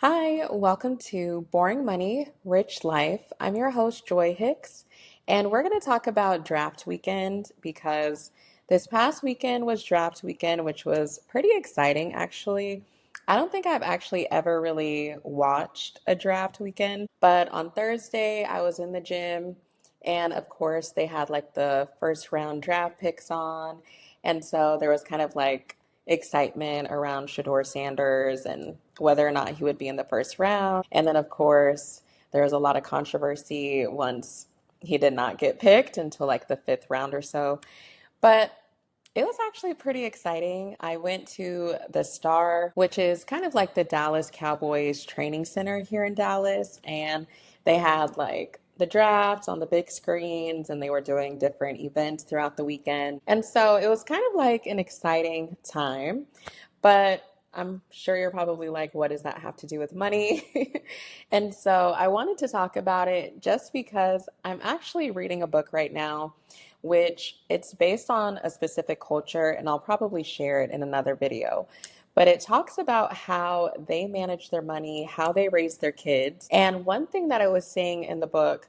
Hi, welcome to Boring Money, Rich Life. I'm your host, Joy Hicks, and we're going to talk about draft weekend because this past weekend was draft weekend, which was pretty exciting, actually. I don't think I've actually ever really watched a draft weekend, but on Thursday, I was in the gym, and of course, they had like the first round draft picks on, and so there was kind of like excitement around Shador Sanders and whether or not he would be in the first round. And then, of course, there was a lot of controversy once he did not get picked until like the fifth round or so. But it was actually pretty exciting. I went to the Star, which is kind of like the Dallas Cowboys training center here in Dallas, and they had like the drafts on the big screens and they were doing different events throughout the weekend. And so it was kind of like an exciting time, but I'm sure you're probably like, what does that have to do with money? And so I wanted to talk about it just because I'm actually reading a book right now which it's based on a specific culture, and I'll probably share it in another video. But it talks about how they manage their money, how they raise their kids. And one thing that I was saying in the book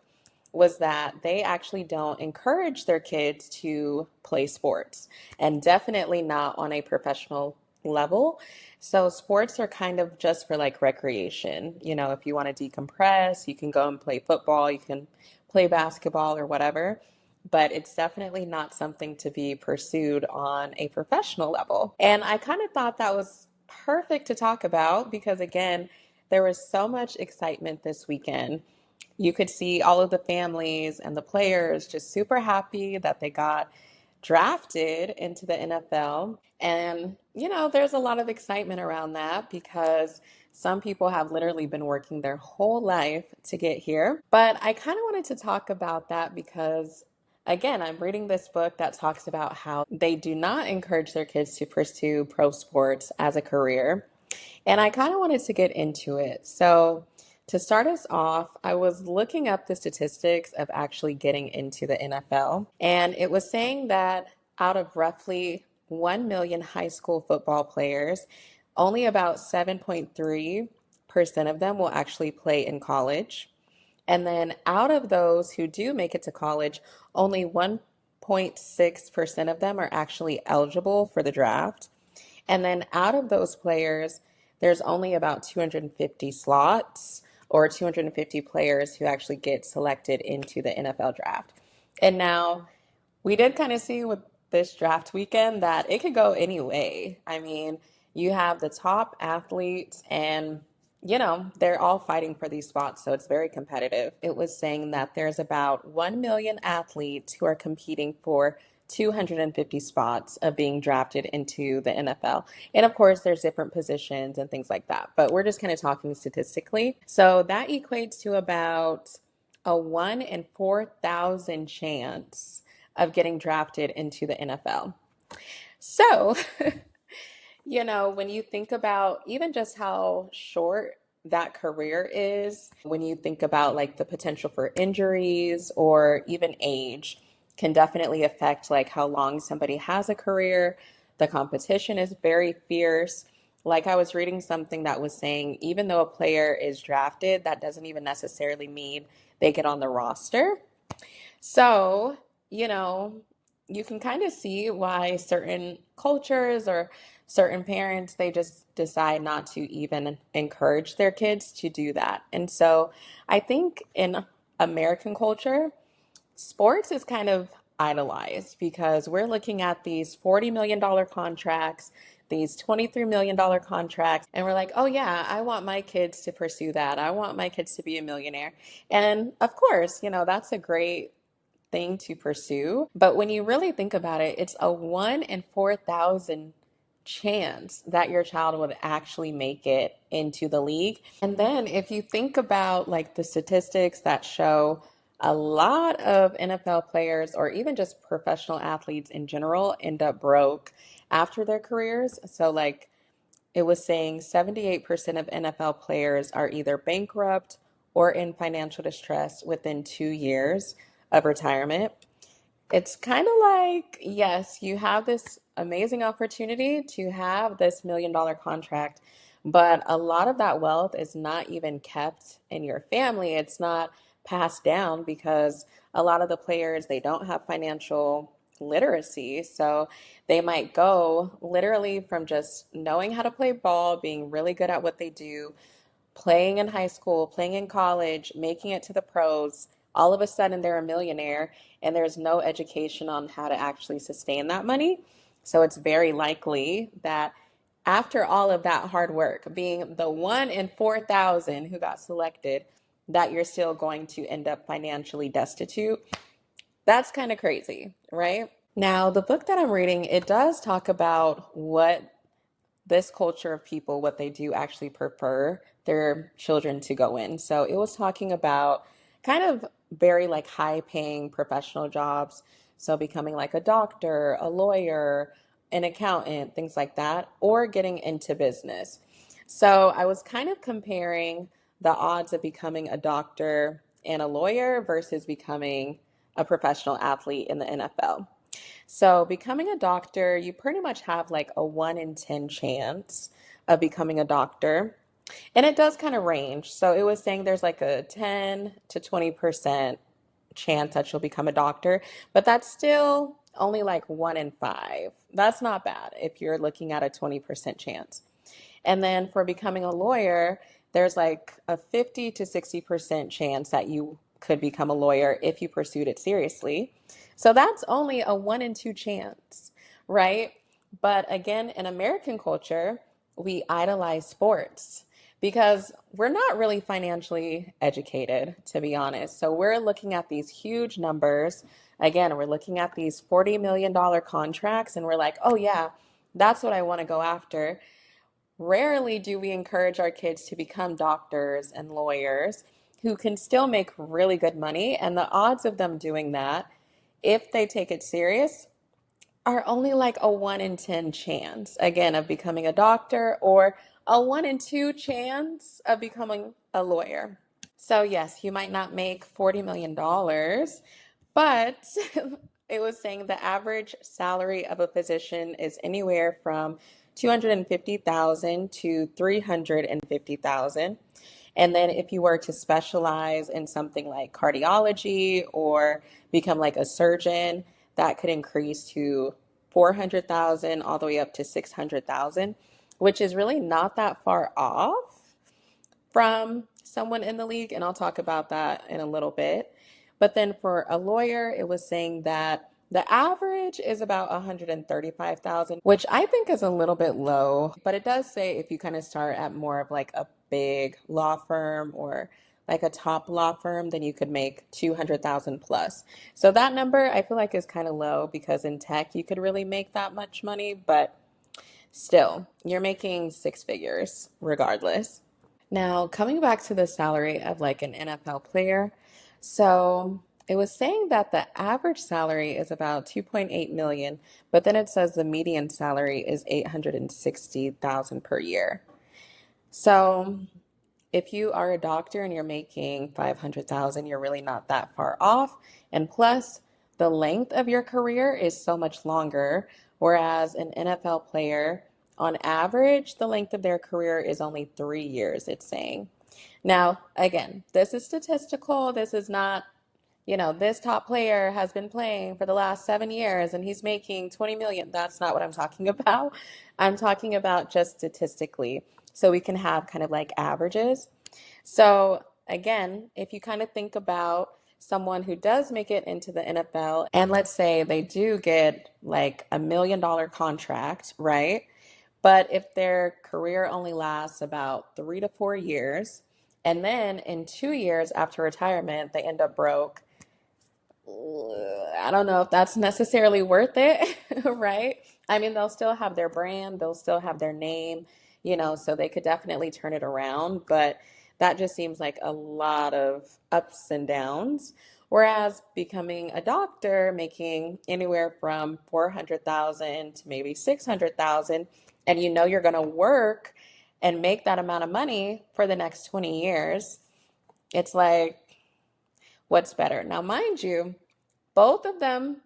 was that they actually don't encourage their kids to play sports, and definitely not on a professional level. So sports are kind of just for like recreation. You know, if you want to decompress, you can go and play football, you can play basketball or whatever, but it's definitely not something to be pursued on a professional level. And I kind of thought that was perfect to talk about because, again, there was so much excitement this weekend. You could see all of the families and the players just super happy that they got drafted into the NFL. And, there's a lot of excitement around that because some people have literally been working their whole life to get here. But I kind of wanted to talk about that because, again, I'm reading this book that talks about how they do not encourage their kids to pursue pro sports as a career. And I kind of wanted to get into it. So, to start us off, I was looking up the statistics of actually getting into the NFL, and it was saying that out of roughly 1 million high school football players, only about 7.3% of them will actually play in college. And then out of those who do make it to college, only 1.6% of them are actually eligible for the draft. And then out of those players, there's only about 250 slots or 250 players who actually get selected into the NFL draft. And now we did kind of see with this draft weekend that it could go any way. I mean, you have the top athletes and they're all fighting for these spots, so it's very competitive. It was saying that there's about 1 million athletes who are competing for 250 spots of being drafted into the NFL. And of course, there's different positions and things like that, but we're just kind of talking statistically. So that equates to about a 1 in 4,000 chance of getting drafted into the NFL. So, when you think about even just how short that career is, when you think about like the potential for injuries or even age, can definitely affect like how long somebody has a career. The competition is very fierce. Like I was reading something that was saying, even though a player is drafted, that doesn't even necessarily mean they get on the roster. So, you know, you can kind of see why certain cultures or certain parents, they just decide not to even encourage their kids to do that. And so I think in American culture, sports is kind of idolized because we're looking at these $40 million contracts, these $23 million contracts, and we're like, oh yeah, I want my kids to pursue that. I want my kids to be a millionaire. And of course, that's a great thing to pursue. But when you really think about it, it's a 1 in 4,000 chance that your child would actually make it into the league. And then if you think about like the statistics that show a lot of NFL players or even just professional athletes in general end up broke after their careers. So like it was saying 78% of NFL players are either bankrupt or in financial distress within 2 years of retirement. It's kind of like, yes, you have this amazing opportunity to have this $1 million contract, But a lot of that wealth is not even kept in your family. It's not passed down because a lot of the players, they don't have financial literacy. So they might go literally from just knowing how to play ball, being really good at what they do, playing in high school, playing in college, making it to the pros. All of a sudden, they're a millionaire, and there's no education on how to actually sustain that money. So it's very likely that after all of that hard work, being the one in 4,000 who got selected, that you're still going to end up financially destitute. That's kind of crazy, right? Now, the book that I'm reading, it does talk about what this culture of people, what they do actually prefer their children to go in. So it was talking about kind of very like high paying professional jobs. So becoming like a doctor, a lawyer, an accountant, things like that, or getting into business. So I was kind of comparing the odds of becoming a doctor and a lawyer versus becoming a professional athlete in the NFL. So, becoming a doctor, you pretty much have like a 1 in 10 chance of becoming a doctor. And it does kind of range. So, it was saying there's like a 10 to 20% chance that you'll become a doctor, but that's still only like 1 in 5. That's not bad if you're looking at a 20% chance. And then for becoming a lawyer, there's like a 50 to 60% chance that you could become a lawyer if you pursued it seriously. So that's only a 1 in 2 chance, right? But again, in American culture, we idolize sports because we're not really financially educated, to be honest. So we're looking at these huge numbers. Again, we're looking at these $40 million contracts and we're like, oh, yeah, that's what I want to go after. Rarely do we encourage our kids to become doctors and lawyers who can still make really good money. And the odds of them doing that, if they take it serious, are only like a 1 in 10 chance, again, of becoming a doctor or a 1 in 2 chance of becoming a lawyer. So, yes, you might not make $40 million, but it was saying the average salary of a physician is anywhere from 250,000 to 350,000. And then if you were to specialize in something like cardiology or become like a surgeon, that could increase to 400,000 all the way up to 600,000, which is really not that far off from someone in the league, and I'll talk about that in a little bit. But then for a lawyer, it was saying that the average is about 135,000, which I think is a little bit low, but it does say if you kind of start at more of like a big law firm or like a top law firm, then you could make 200,000 plus. So that number I feel like is kind of low because in tech you could really make that much money, but still, you're making six figures regardless. Now, coming back to the salary of like an NFL player, so it was saying that the average salary is about 2.8 million, but then it says the median salary is 860,000 per year. So if you are a doctor and you're making 500,000, you're really not that far off. And plus, the length of your career is so much longer, whereas an NFL player, on average, the length of their career is only 3 years, it's saying. Now, again, this is statistical. This is not, this top player has been playing for the last 7 years and he's making 20 million. That's not what I'm talking about. I'm talking about just statistically. So we can have kind of like averages. So again, if you kind of think about someone who does make it into the NFL, and let's say they do get like $1 million contract, right? But if their career only lasts about 3 to 4 years, and then in 2 years after retirement, they end up broke, I don't know if that's necessarily worth it, right? I mean, they'll still have their brand, they'll still have their name, so they could definitely turn it around, but that just seems like a lot of ups and downs. Whereas becoming a doctor, making anywhere from 400,000 to maybe 600,000, and you're going to work and make that amount of money for the next 20 years, it's like, what's better? Now, mind you, both of them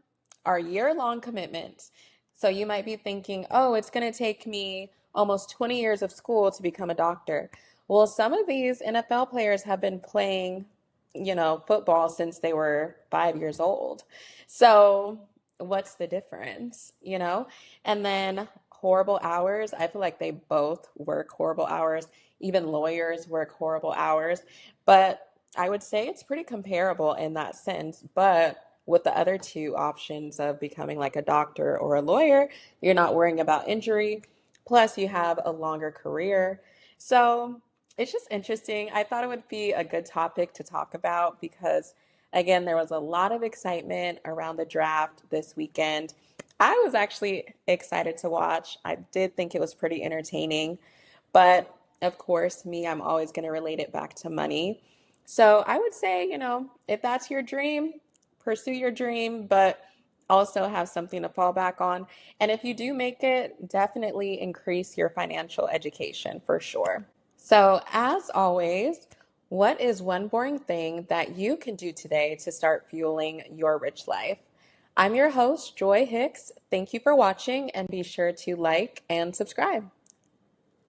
are year-long commitments. So you might be thinking, oh, it's going to take me almost 20 years of school to become a doctor. Well, some of these NFL players have been playing, football since they were 5 years old. So, what's the difference, And then horrible hours. I feel like they both work horrible hours. Even lawyers work horrible hours. But I would say it's pretty comparable in that sense. But with the other two options of becoming like a doctor or a lawyer, you're not worrying about injury. Plus, you have a longer career. So it's just interesting. I thought it would be a good topic to talk about because, again, there was a lot of excitement around the draft this weekend. I was actually excited to watch. I did think it was pretty entertaining. But of course, me, I'm always going to relate it back to money. So I would say, if that's your dream, pursue your dream, but also have something to fall back on. And if you do make it, definitely increase your financial education for sure. So, as always, what is one boring thing that you can do today to start fueling your rich life? I'm your host, Joy Hicks. Thank you for watching and be sure to like and subscribe.